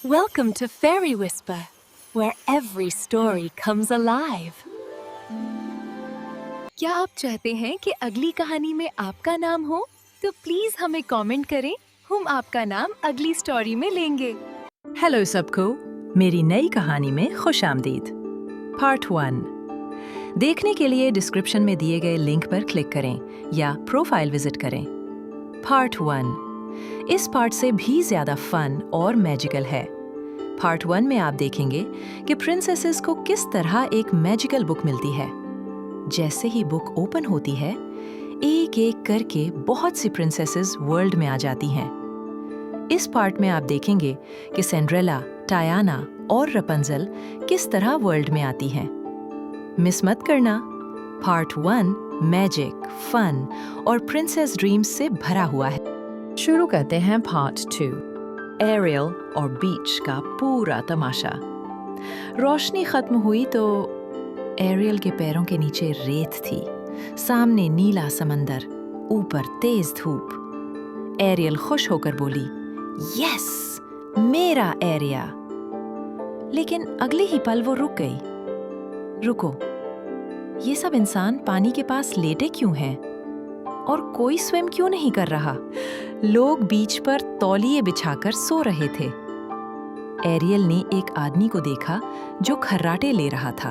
Welcome to Fairy Whisper, where every story comes alive. क्या आप चाहते हैं कि अगली कहानी में आपका नाम हो? तो प्लीज हमें कमेंट करें, हम आपका नाम अगली स्टोरी में लेंगे। हेलो सबको, मेरी नई कहानी में खुश आमदीद। पार्ट 1 देखने के लिए डिस्क्रिप्शन में दिए गए लिंक पर क्लिक करें या प्रोफाइल विजिट करें। पार्ट 1 इस पार्ट से भी ज्यादा फन और मैजिकल है। पार्ट 1 में आप देखेंगे कि प्रिंसेसेस को किस तरह एक मैजिकल बुक मिलती है। जैसे ही बुक ओपन होती है, एक एक करके बहुत सी प्रिंसेसेस वर्ल्ड में आ जाती हैं। इस पार्ट में आप देखेंगे कि सिंड्रेला, टायाना और रपंजल किस तरह वर्ल्ड में आती हैं। मिस मत करना। पार्ट 1 मैजिक, फन और प्रिंसेस ड्रीम्स से भरा हुआ है। शुरू करते हैं पार्ट 2, एरियल और बीच का पूरा तमाशा। रोशनी खत्म हुई तो एरियल के पैरों के नीचे रेत थी, सामने नीला समंदर, ऊपर तेज धूप। एरियल खुश होकर बोली, यस, मेरा एरिया। लेकिन अगले ही पल वो रुक गई। रुको, ये सब इंसान पानी के पास लेटे क्यों हैं? और कोई स्विम क्यों नहीं कर रहा? लोग बीच पर तौलिए बिछाकर सो रहे थे। एरियल ने एक आदमी को देखा जो खर्राटे ले रहा था।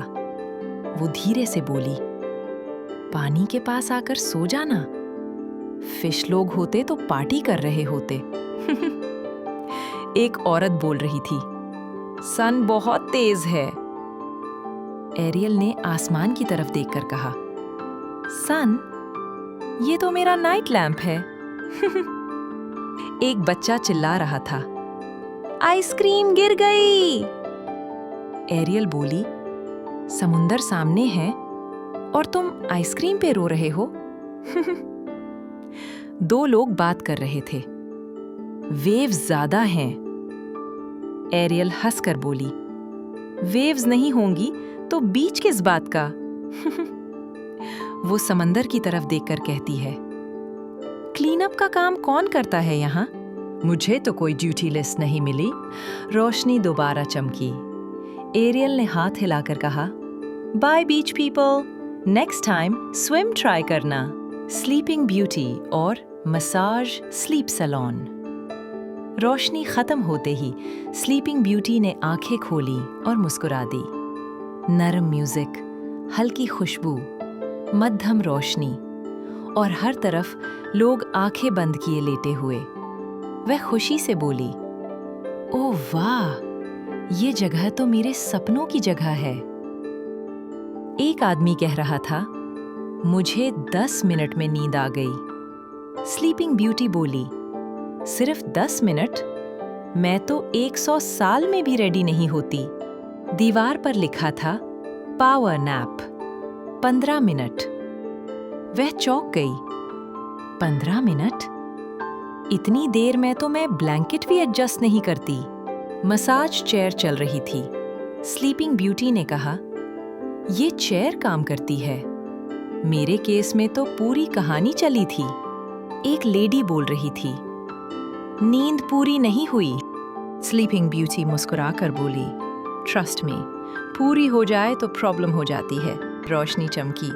वो धीरे से बोली, पानी के पास आकर सो जाना। फिश लोग होते तो पार्टी कर रहे होते। एक औरत बोल रही थी, सन बहुत तेज है। एरियल ने आसमान की तरफ देखकर कहा, सन, ये तो मेरा नाइट लैंप है। एक बच्चा चिल्ला रहा था, आइसक्रीम गिर गई। एरियल बोली, समुंदर सामने है और तुम आइसक्रीम पे रो रहे हो। दो लोग बात कर रहे थे। वेव्स ज्यादा हैं। एरियल हंसकर बोली, वेव्स नहीं होंगी तो बीच किस बात का? वो समंदर की तरफ देखकर कहती है, क्लीन अप का काम कौन करता है यहाँ? मुझे तो कोई ड्यूटी लिस्ट नहीं मिली। रोशनी दोबारा चमकी। एरियल ने हाथ हिलाकर कहा, bye beach people, next time swim try करना। स्लीपिंग ब्यूटी और मसाज स्लीप सैलून। रोशनी खत्म होते ही स्लीपिंग ब्यूटी ने आंखें खोली और मुस्कुरा दी। नरम म्यूजिक, हल्की खुशबू, मध्यम रोशनी और हर तरफ लोग आंखें बंद किए लेटे हुए। वह खुशी से बोली, ओह वाह, ये जगह तो मेरे सपनों की जगह है। एक आदमी कह रहा था, मुझे 10 मिनट में नींद आ गई। स्लीपिंग ब्यूटी बोली, सिर्फ 10 मिनट? मैं तो 100 साल में भी रेडी नहीं होती। दीवार पर लिखा था, पावर नैप, 15 मिनट। वह चौंक गई। 15 मिनट? इतनी देर में तो मैं ब्लैंकेट भी एडजस्ट नहीं करती। मसाज चेयर चल रही थी। स्लीपिंग ब्यूटी ने कहा, ये चेयर काम करती है। मेरे केस में तो पूरी कहानी चली थी। एक लेडी बोल रही थी, नींद पूरी नहीं हुई। स्लीपिंग ब्यूटी मुस्कुराकर बोली, ट्रस्ट मी, पूरी हो जाए तो प्रॉब्लम हो जाती है। रोशनी चमकी।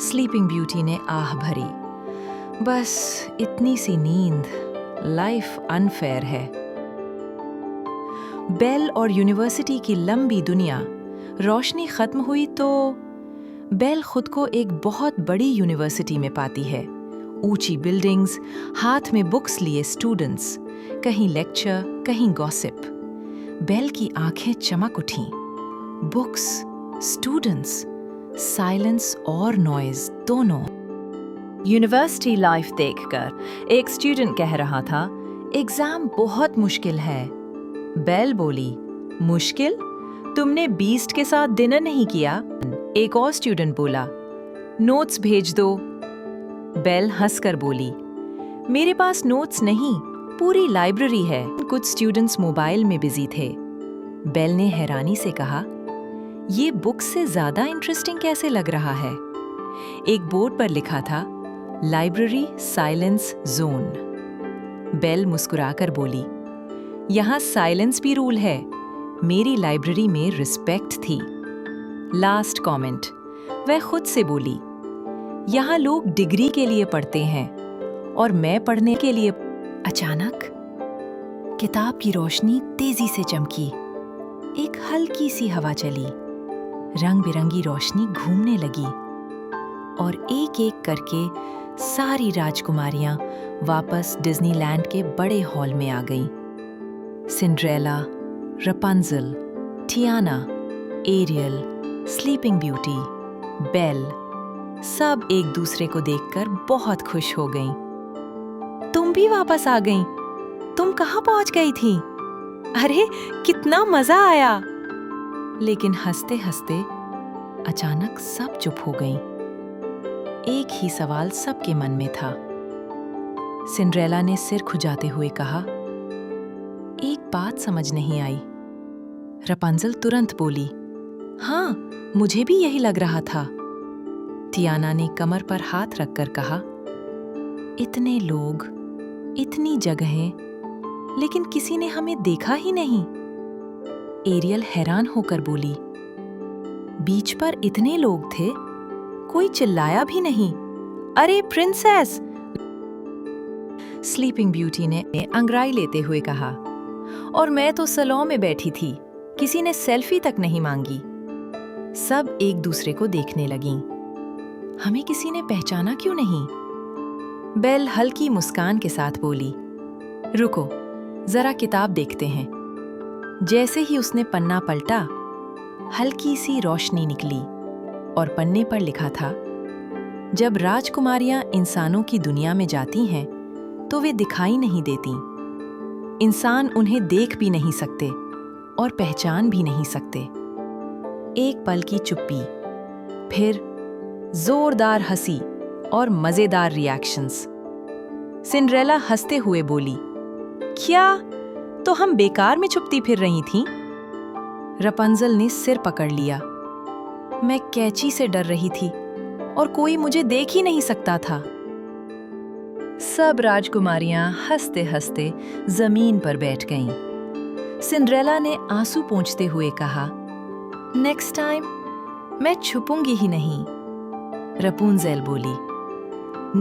स्लीपिंग ब्यूटी ने आह भरी, बस इतनी सी नींद, लाइफ अनफेयर है। बेल और यूनिवर्सिटी की लंबी दुनिया। रोशनी खत्म हुई तो बेल खुद को एक बहुत बड़ी यूनिवर्सिटी में पाती है। ऊंची बिल्डिंग्स, हाथ में बुक्स लिए स्टूडेंट्स, कहीं लेक्चर, कहीं गॉसिप। बेल की आंखें चमक उठीं। बुक्स, स्टूडेंट्स, साइलेंस और नॉइज दोनों। यूनिवर्सिटी लाइफ देखकर एक स्टूडेंट कह रहा था, एग्जाम बहुत मुश्किल है। बेल बोली, मुश्किल? तुमने बीस्ट के साथ डिनर नहीं किया? एक और स्टूडेंट बोला, नोट्स भेज दो। बेल हंसकर बोली, मेरे पास नोट्स नहीं, पूरी लाइब्रेरी है। कुछ स्टूडेंट्स मोबाइल में बिजी थे। बेल ने हैरानी से कहा, ये बुक से ज्यादा इंटरेस्टिंग कैसे लग रहा है? एक बोर्ड पर लिखा था, लाइब्रेरी साइलेंस जोन। बेल मुस्कुराकर बोली, यहाँ साइलेंस भी रूल है। मेरी लाइब्रेरी में रिस्पेक्ट थी। लास्ट कमेंट, वह खुद से बोली, यहाँ लोग डिग्री के लिए पढ़ते हैं और मैं पढ़ने के लिए। अचानक किताब की रोशनी तेजी से चमकी। एक हल्की सी हवा चली, रंग बिरंगी रोशनी घूमने लगी और एक एक करके सारी राजकुमारियां वापस डिज्नीलैंड के बड़े हॉल में आ गईं। Cinderella, Rapunzel, Tiana, Ariel, Sleeping Beauty, Belle सब एक दूसरे को देखकर बहुत खुश हो गईं। तुम भी वापस आ गईं। तुम कहाँ पहुंच गई थी? अरे कितना मजा आया। लेकिन हंसते हंसते अचानक सब चुप हो गईं। एक ही सवाल सबके मन में था। सिंड्रेला ने सिर खुजाते हुए कहा, एक बात समझ नहीं आई। रपंजल तुरंत बोली, हाँ, मुझे भी यही लग रहा था। टियाना ने कमर पर हाथ रखकर कहा, इतने लोग, इतनी जगहें, लेकिन किसी ने हमें देखा ही नहीं। एरियल हैरान होकर बोली, बीच पर इतने लोग थे, कोई चिल्लाया भी नहीं। अरे प्रिंसेस! स्लीपिंग ब्यूटी ने अंगड़ाई लेते हुए कहा, और मैं तो सलों में बैठी थी, किसी ने सेल्फी तक नहीं मांगी। सब एक दूसरे को देखने लगीं। हमें किसी ने पहचाना क्यों नहीं? बेल हल्की मुस्कान के साथ बोली, रुको, जरा किताब देखते हैं। जैसे ही उसने पन्ना पलटा, हल्की सी रोशनी निकली और पन्ने पर लिखा था, जब राजकुमारियां इंसानों की दुनिया में जाती हैं तो वे दिखाई नहीं देती। इंसान उन्हें देख भी नहीं सकते और पहचान भी नहीं सकते। एक पल की चुप्पी, फिर जोरदार हंसी और मजेदार रिएक्शंस। सिंड्रेला हंसते हुए बोली, क्या तो हम बेकार में छुपती फिर रही थीं? रपंजल ने सिर पकड़ लिया। मैं कैची से डर रही थी और कोई मुझे देख ही नहीं सकता था। सब राजकुमारियां हंसते हंसते जमीन पर बैठ गईं। सिंड्रेला ने आंसू पोंछते हुए कहा, नेक्स्ट टाइम मैं छुपूंगी ही नहीं। रपूंजेल बोली,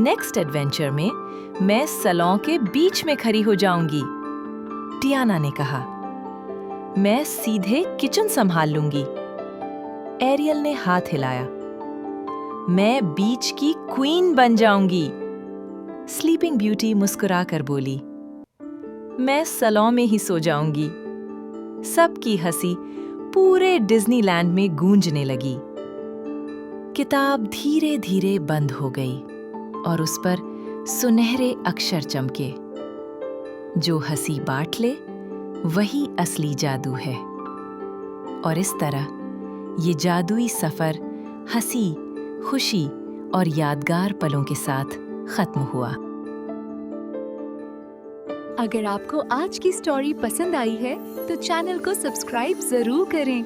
नेक्स्ट एडवेंचर में मैं सलों के बीच में खड़ी हो जाऊंगी। टियाना ने कहा, मैं सीधे किचन संभाल लूंगी। एरियल ने हाथ हिलाया, मैं बीच की क्वीन बन जाऊंगी। स्लीपिंग ब्यूटी मुस्कुराकर बोली, मैं सलों में ही सो जाऊंगी। सबकी हंसी पूरे डिज्नीलैंड में गूंजने लगी। किताब धीरे धीरे बंद हो गई और उस पर सुनहरे अक्षर चमके, जो हंसी बांट ले वही असली जादू है। और इस तरह ये जादुई सफर हंसी, खुशी और यादगार पलों के साथ खत्म हुआ। अगर आपको आज की स्टोरी पसंद आई है तो चैनल को सब्सक्राइब जरूर करें।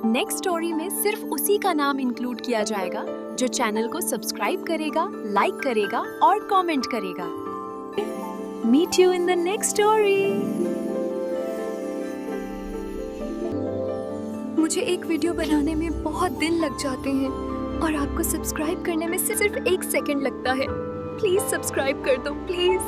नेक्स्ट स्टोरी में सिर्फ उसी का नाम इंक्लूड किया जाएगा जो चैनल को सब्सक्राइब करेगा, लाइक करेगा और कमेंट करेगा। Meet you in the next story. मुझे एक वीडियो बनाने में बहुत दिन लग जाते हैं और आपको सब्सक्राइब करने में सिर्फ 1 सेकंड लगता है। प्लीज सब्सक्राइब कर दो, प्लीज।